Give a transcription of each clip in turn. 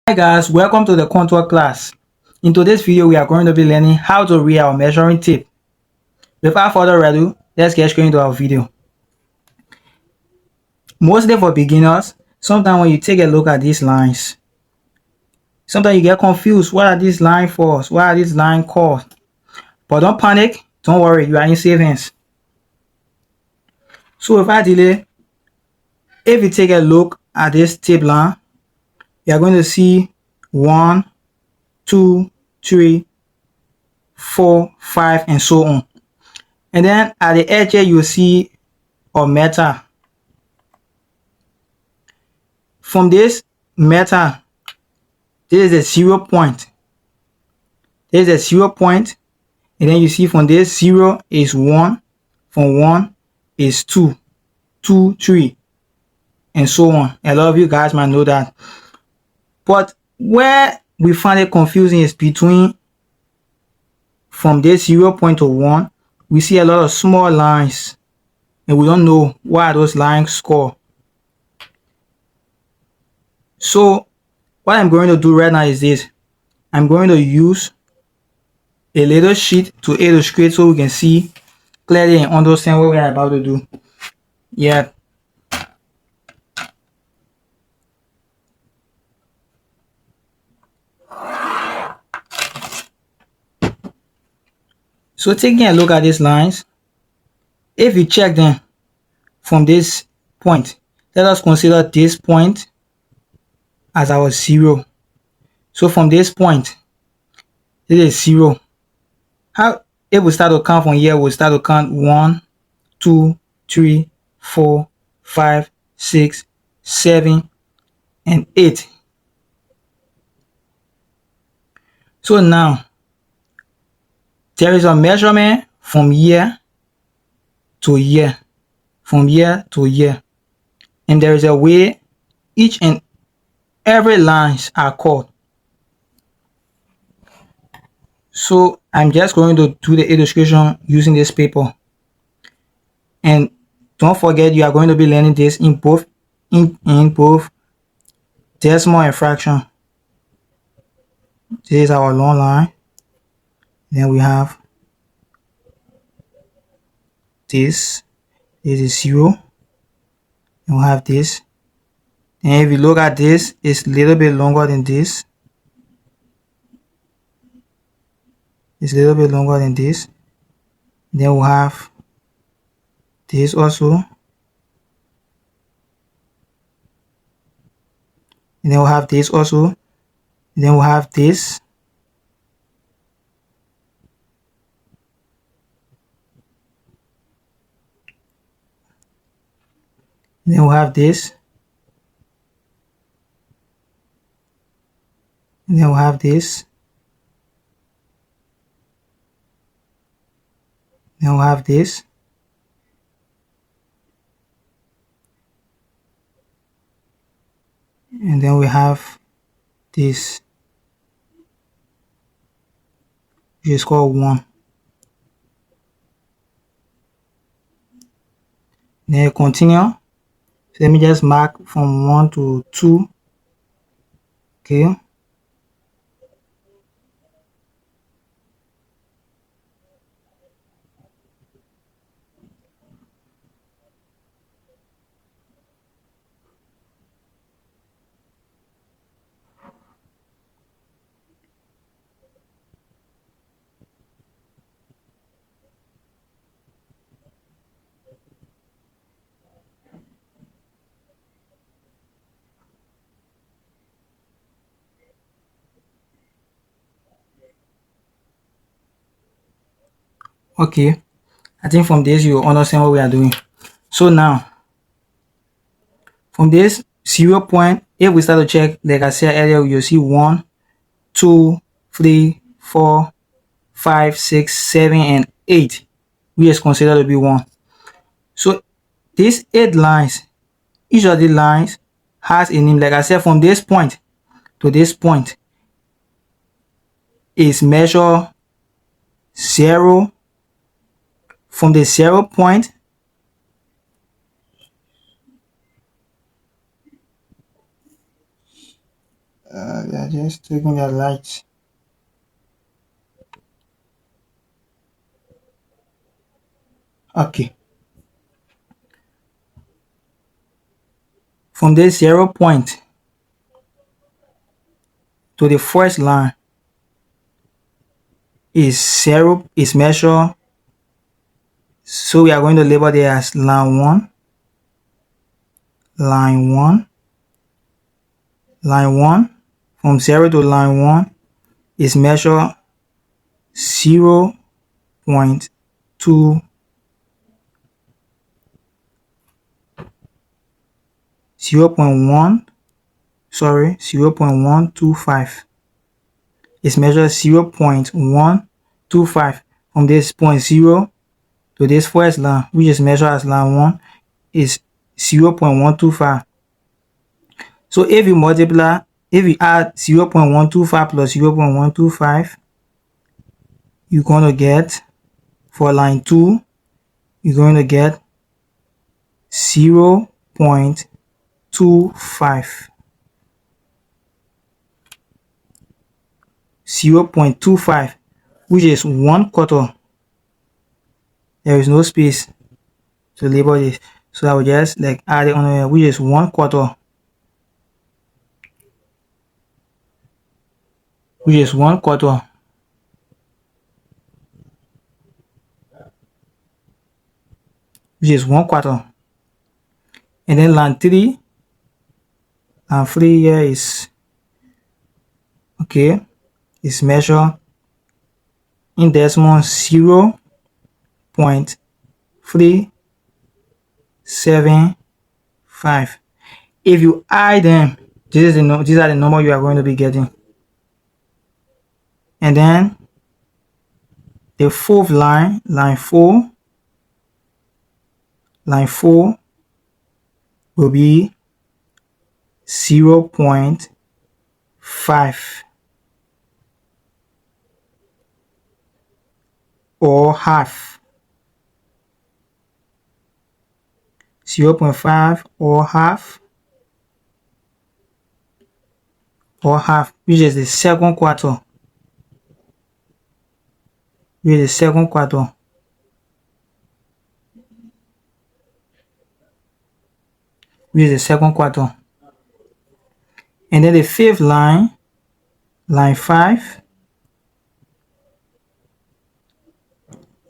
Hi guys, welcome to the contour class. In today's video, we are going to be learning how to read our measuring tape. Without further ado, let's get straight into our video. Mostly for beginners, sometimes when you take a look at these lines, sometimes you get confused. What are these lines for? What are these lines called? But don't panic, don't worry, you are in safe hands. So without delay, if you take a look at this tape line, you are going to see 1, 2, 3, 4, 5, and so on. And then at the edge here, you see a metal. From this metal, this is a 0 point. This is a 0 point, and then you see from this 0 is 1, from 1 is 2, 2, 3, and so on. A lot of you guys might know that. But where we find it confusing is between from this 0 point to 1, we see a lot of small lines, and we don't know why those lines called. So what I'm going to do right now is this. I'm going to use a little sheet to illustrate so we can see clearly and understand what we are about to do. Yeah. So taking a look at these lines, if you check them from this point, let us consider this point as our 0. So from this point, this is 0. How if we start to count from here, we'll start to count 1, 2, 3, 4, 5, 6, 7, and 8. So now there is a measurement from here to here, from here to here, and there is a way each and every lines are called. So I'm just going to do the illustration using this paper, and don't forget you are going to be learning this in both decimal and fraction. This is our long line, then we have this is 0, and we have this, and if you look at this, it's a little bit longer than this. It's a little bit longer than this. Then we'll have this also, and then we'll have this also, and then we'll have this, and then we'll have this, and then we'll have this, then we'll have this, and then we have this, which is called 1. Then you continue. So let me just mark from 1 to 2. Okay. Okay. I think from this you understand what we are doing. So now, from this 0 point, if we start to check, like I said earlier, you'll see 1, 2, 3, 4, 5, 6, 7, and 8, which is considered to be 1. So these 8 lines, each of the lines has a name. Like I said, from this point to this point is measure 0. From the 0 point They are just taking their lights. Okay. From this 0 point to the first line is measure. So we are going to label it as line 1, line 1, line 1. From 0 to line 1 is measure 0.2 0.125. It's measured 0.125 from this point 0 to this first line, which is measured as line 1, is 0.125. So if you add 0.125 plus 0.125, you're going to get, for line 2, you're going to get 0.25. 0.25, which is 1/4. There is no space to label this, so I will just like add it on here, which is 1/4, which is 1/4, which is 1/4. And then line 3 here is okay, is measured in decimal 0.375. If you add them, these are the number you are going to be getting. And then the fourth line, line 4 will be 0.5 or half. 0.5 or half, which is the second quarter. Which is the second quarter. Which is the second quarter. And then the fifth line, line 5.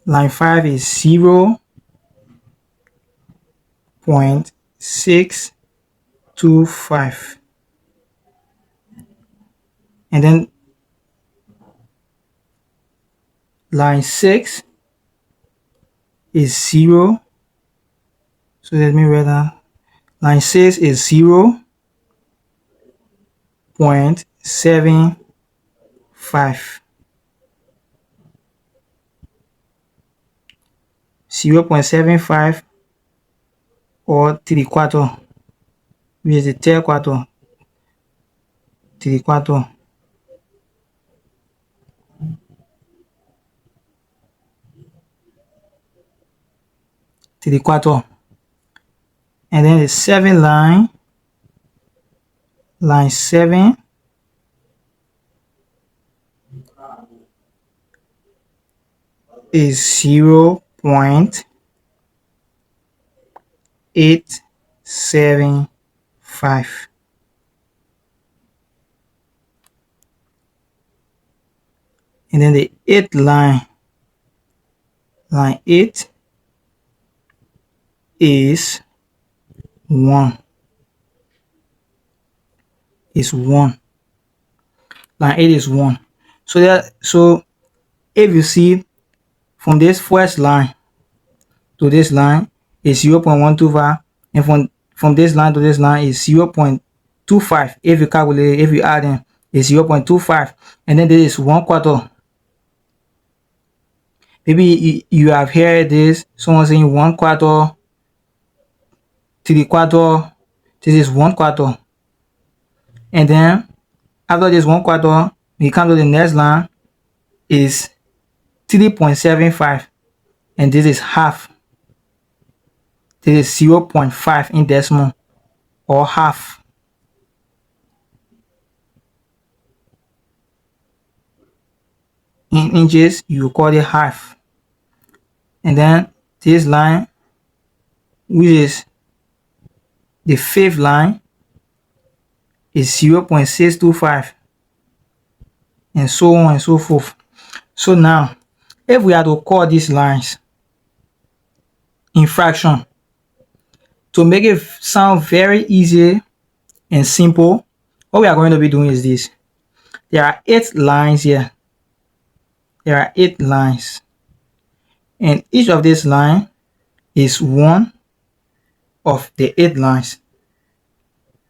Line 5 is 0.625. And then line 6 is 0. So let me write that. Line 6 is 0.75. 0.75 or 3/4, which is the third quarter. 3/4. And then the seventh line, line 7 is 0.875. And then the eighth line, line 8 is 1. Is 1. Line 8 is 1. So if you see from this first line to this line is 0.125, and from this line to this line is 0.25. If you calculate, if you add them, it's 0.25, and then this is 1/4. Maybe you have heard this, someone saying 1/4, 3/4. This is 1/4. And then after this 1/4, we come to the next line is 3.75, and this is half. This is 0.5 in decimal or half. in inches, you call it half. And then this line, which is the fifth line, is 0.625, and so on and so forth. So now, if we are to call these lines in fraction, to make it sound very easy and simple, what we are going to be doing is this. There are 8 lines here. There are 8 lines. And each of these lines is one of the 8 lines.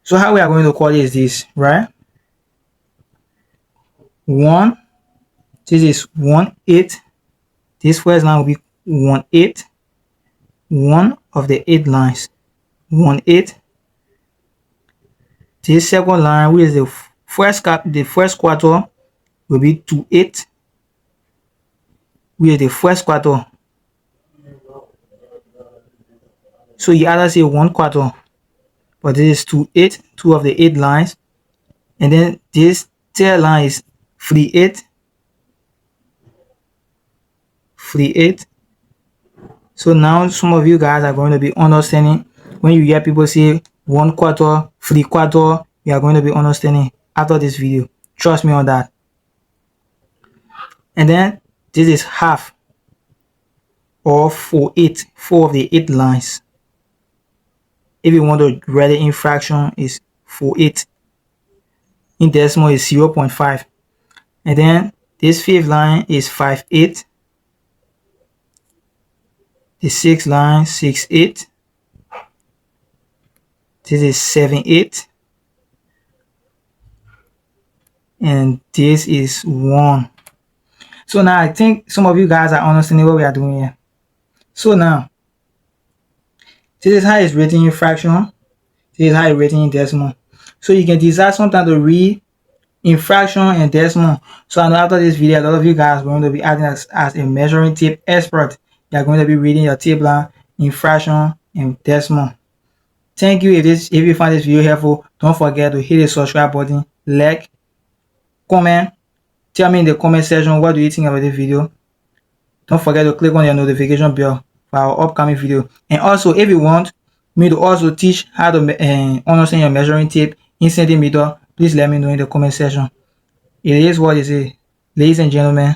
So how we are going to call it is this, right? 1, this is 1/8. This first line will be 1/8. One of the 8 lines, 1/8. This second line, which is the first quarter, will be 2/8. Which is the first quarter. So you either say 1/4, but this is 2/8, 2 of the 8 lines. And then this third line is 3/8. 3/8. So now some of you guys are going to be understanding when you hear people say 1/4, 3/4, you are going to be understanding after this video. Trust me on that. And then this is half, or 4/8, 4 of the 8 lines. If you want to write it in fraction, is 4/8. In decimal is 0.5. And then this fifth line is 5/8. The sixth line, 6/8. This is 7/8. And this is 1. So now I think some of you guys are understanding what we are doing here. So now, this is how it's written in fraction. This is how it's written in decimal. So you can decide sometimes to read in fraction and decimal. So I know after this video, a lot of you guys are going to be adding as a measuring tape expert. You are going to be reading your table in fraction and decimal. Thank you. If you find this video helpful, don't forget to hit the subscribe button, like, comment. Tell me in the comment section what do you think about this video. Don't forget to click on your notification bell for our upcoming video. And also, if you want me to also teach how to understand your measuring tape in centimeter, please let me know in the comment section. It is what it is. Ladies and gentlemen,